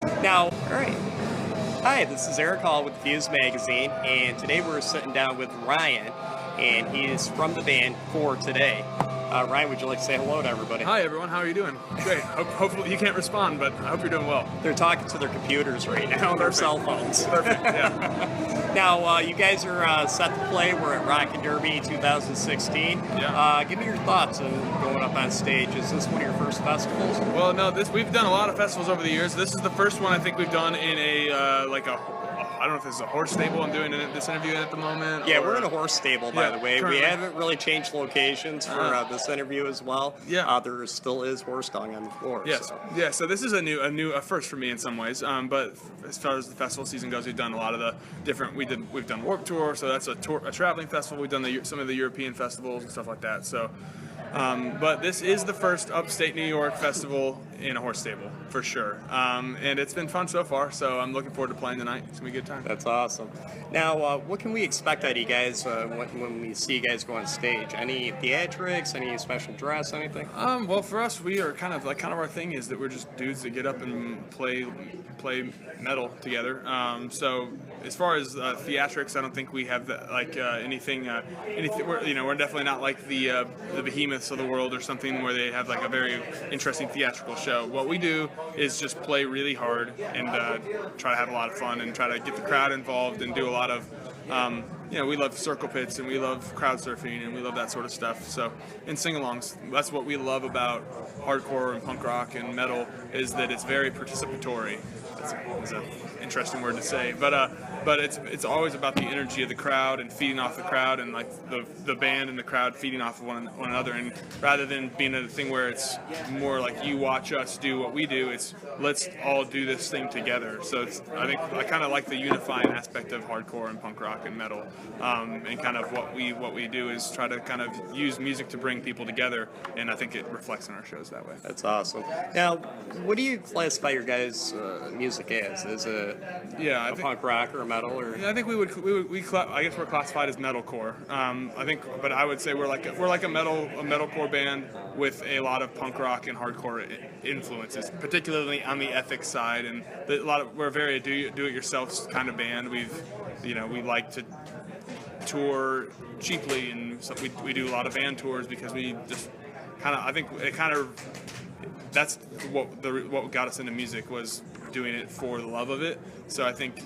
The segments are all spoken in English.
Now, all right. Hi, this is Eric Hall with Fuze Magazine, and today we're sitting down with Ryan, and he's from the band For Today. Ryan, would you like to say hello to everybody? Hi everyone, how are you doing? Great. Hopefully you can't respond, but I hope you're doing well. They're talking to their computers right now, their cell phones. Perfect, yeah. Now, you guys are set to play. We're at Rock and Derby 2016. Yeah. Give me your thoughts on going up on stage. Is this one of your first festivals? Well, no, we've done a lot of festivals over the years. This is the first one I think we've done in I don't know if this is a horse stable I'm doing this interview in at the moment. Yeah, we're in a horse stable, by the way. Currently. We haven't really changed locations for this interview as well. Yeah. There still is horse dung on the floor. Yes. So. Yeah. So this is a first for me in some ways. But as far as the festival season goes, we've done a lot of the different. We've done Warped Tour, so that's a traveling festival. We've done some of the European festivals and stuff like that. So. But this is the first upstate New York festival in a horse stable, for sure. And it's been fun so far, so I'm looking forward to playing tonight. It's going to be a good time. That's awesome. Now, what can we expect out of you guys when we see you guys go on stage? Any theatrics, any special dress, anything? Well, for us, we are kind of our thing is that we're just dudes that get up and play metal together. So as far as theatrics, I don't think we have anything. We're definitely not like the behemoths of the world or something where they have like a very interesting theatrical show. What we do is just play really hard and try to have a lot of fun and try to get the crowd involved and do a lot of we love circle pits and we love crowd surfing and we love that sort of stuff. So, and sing-alongs, that's what we love about hardcore and punk rock and metal, is that it's very participatory. That's an interesting word to say, but it's always about the energy of the crowd and feeding off the crowd and like the band and the crowd feeding off of one another. And rather than being a thing where it's more like you watch us do what we do, it's let's all do this thing together. So I kind of like the unifying aspect of hardcore and punk rock and metal, and kind of what we do is try to kind of use music to bring people together, and I think it reflects in our shows that way. That's awesome. Now, what do you classify your guys' music as? Is it a punk rock or a metal? Or? Yeah, I think I guess we're classified as metalcore. But I would say we're like a metalcore band with a lot of punk rock and hardcore influences, particularly on the ethics side, and we're a very do-it-yourself kind of band. We like to tour cheaply, and so we do a lot of van tours because we just that's what got us into music, was doing it for the love of it. So I think,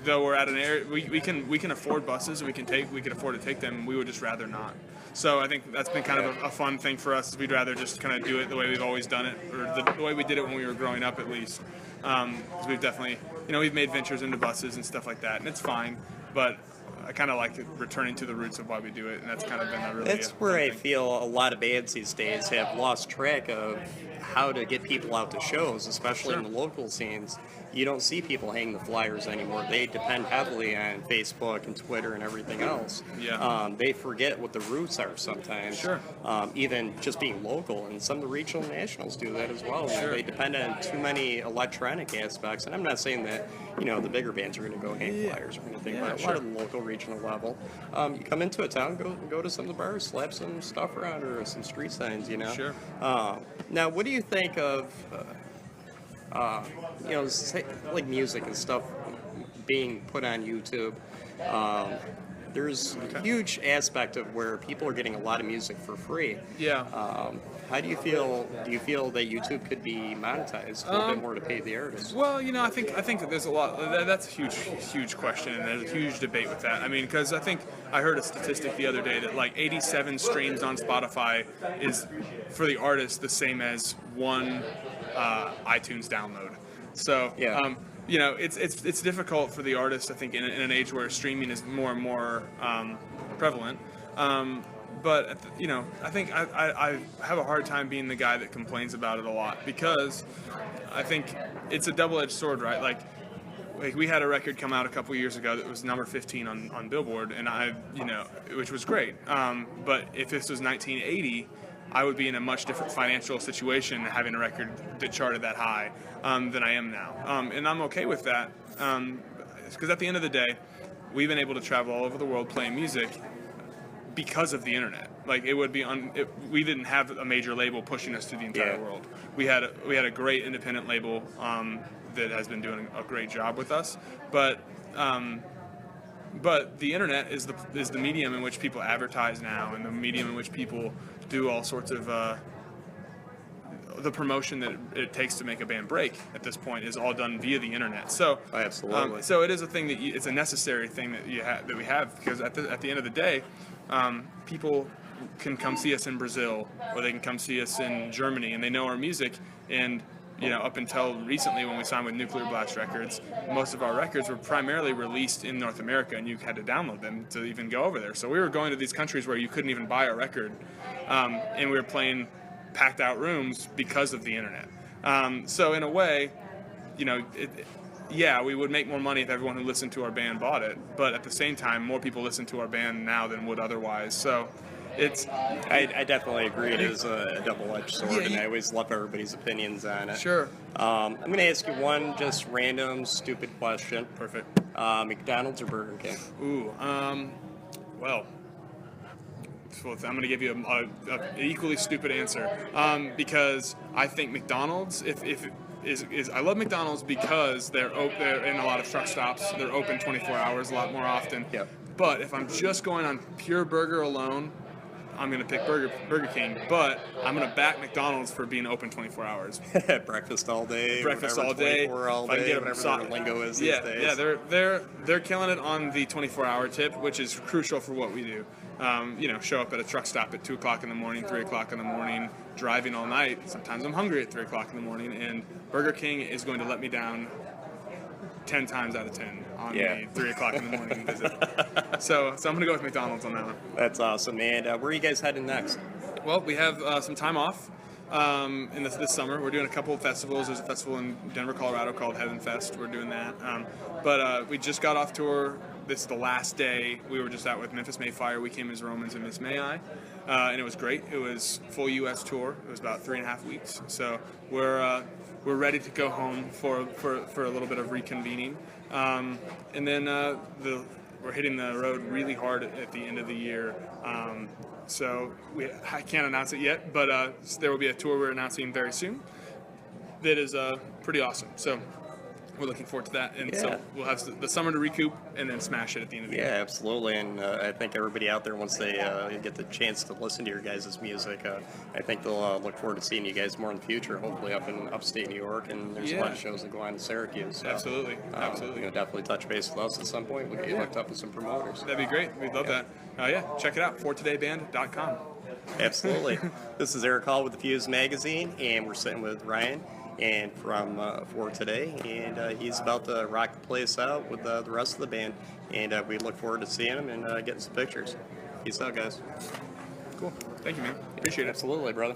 though we're at an area we can afford buses, we can afford to take them, we would just rather not. So I think that's been kind of a fun thing for us. We'd rather just kind of do it the way we've always done it, or the way we did it when we were growing up, at least. Because we've definitely, we've made ventures into buses and stuff like that, and it's fine. But I kind of like returning to the roots of why we do it, and that's kind of been a really. That's where I feel a lot of bands these days have lost track of how to get people out to shows, especially in the local scenes. You don't see people hang the flyers anymore. They depend heavily on Facebook and Twitter and everything else. Yeah. They forget what the roots are sometimes. Sure. Even just being local, and some of the regional nationals do that as well. Sure. They depend on too many electronic aspects, and I'm not saying that the bigger bands are going to go hang flyers or anything, but a lot of the local, regional level. You come into a town, go to some of the bars, slap some stuff around or some street signs. Sure. Now, what do you think of like music and stuff being put on YouTube? There's a huge aspect of where people are getting a lot of music for free. Yeah. How do you feel? Do you feel that YouTube could be monetized a little bit more to pay the artists? Well, I think that there's a lot. That's a huge question, and there's a huge debate with that. I mean, because I think I heard a statistic the other day that like 87 streams on Spotify is for the artist the same as one iTunes download. So yeah. It's difficult for the artist, I think, in an age where streaming is more and more prevalent. But I think I have a hard time being the guy that complains about it a lot, because I think it's a double-edged sword, right? Like we had a record come out a couple years ago that was number 15 on Billboard, and which was great. But if this was 1980, I would be in a much different financial situation having a record that charted that high than I am now. And I'm okay with that, because at the end of the day, we've been able to travel all over the world playing music because of the internet. Like we didn't have a major label pushing us to the entire world. We had a great independent label that has been doing a great job with us. But the internet is the medium in which people advertise now, and the medium in which people do all sorts of the promotion that it takes to make a band break at this point is all done via the internet. So absolutely. So it is a thing that it's a necessary thing that that we have, because at the end of the day, people can come see us in Brazil, or they can come see us in Germany, and they know our music. And up until recently, when we signed with Nuclear Blast Records, most of our records were primarily released in North America, and you had to download them to even go over there. So we were going to these countries where you couldn't even buy a record, and we were playing packed out rooms because of the internet. So in a way, we would make more money if everyone who listened to our band bought it, but at the same time, more people listen to our band now than would otherwise. So I definitely agree. It is a double-edged sword, and I always love everybody's opinions on it. Sure. I'm going to ask you one just random, stupid question. Perfect. McDonald's or Burger King? Ooh, well, I'm going to give you an equally stupid answer, because I think McDonald's, I love McDonald's because they're in a lot of truck stops. They're open 24 hours a lot more often. Yep. But if I'm just going on pure burger alone, I'm going to pick Burger King, but I'm going to back McDonald's for being open 24 hours. Breakfast all day. Breakfast all day. 24 all day, whatever their lingo is these days. Yeah, they're killing it on the 24-hour tip, which is crucial for what we do. Show up at a truck stop at 2 o'clock in the morning, 3 o'clock in the morning, driving all night. Sometimes I'm hungry at 3 o'clock in the morning, and Burger King is going to let me down 10 times out of 10 on the 3 o'clock in the morning visit. So I'm going to go with McDonald's on that one. That's awesome. And where are you guys heading next? Well, we have some time off in this summer. We're doing a couple of festivals. There's a festival in Denver, Colorado called Heaven Fest. We're doing that. But we just got off tour. This is the last day. We were just out with Memphis Mayfire. We came as Romans and Miss May I. And it was great. It was full U.S. tour. It was about 3.5 weeks. So we're ready to go home for a little bit of reconvening. And then we're hitting the road really hard at the end of the year. So I can't announce it yet, but there will be a tour we're announcing very soon that is pretty awesome. So we're looking forward to that. And so we'll have the summer to recoup and then smash it at the end of the year. Yeah, absolutely. And I think everybody out there, once they get the chance to listen to your guys' music, I think they'll look forward to seeing you guys more in the future, hopefully up in upstate New York. And there's a lot of shows that go on in Syracuse. So, absolutely. Definitely touch base with us at some point. We'll get you hooked up with some promoters. That'd be great. We'd love that. Check it out, fortodayband.com. Absolutely. This is Eric Hall with the Fuze magazine, and we're sitting with Ryan and from For Today, and he's about to rock the place out with the rest of the band, and we look forward to seeing him and getting some pictures. Peace out, guys. Cool. Thank you, man. Appreciate it. Absolutely, brother.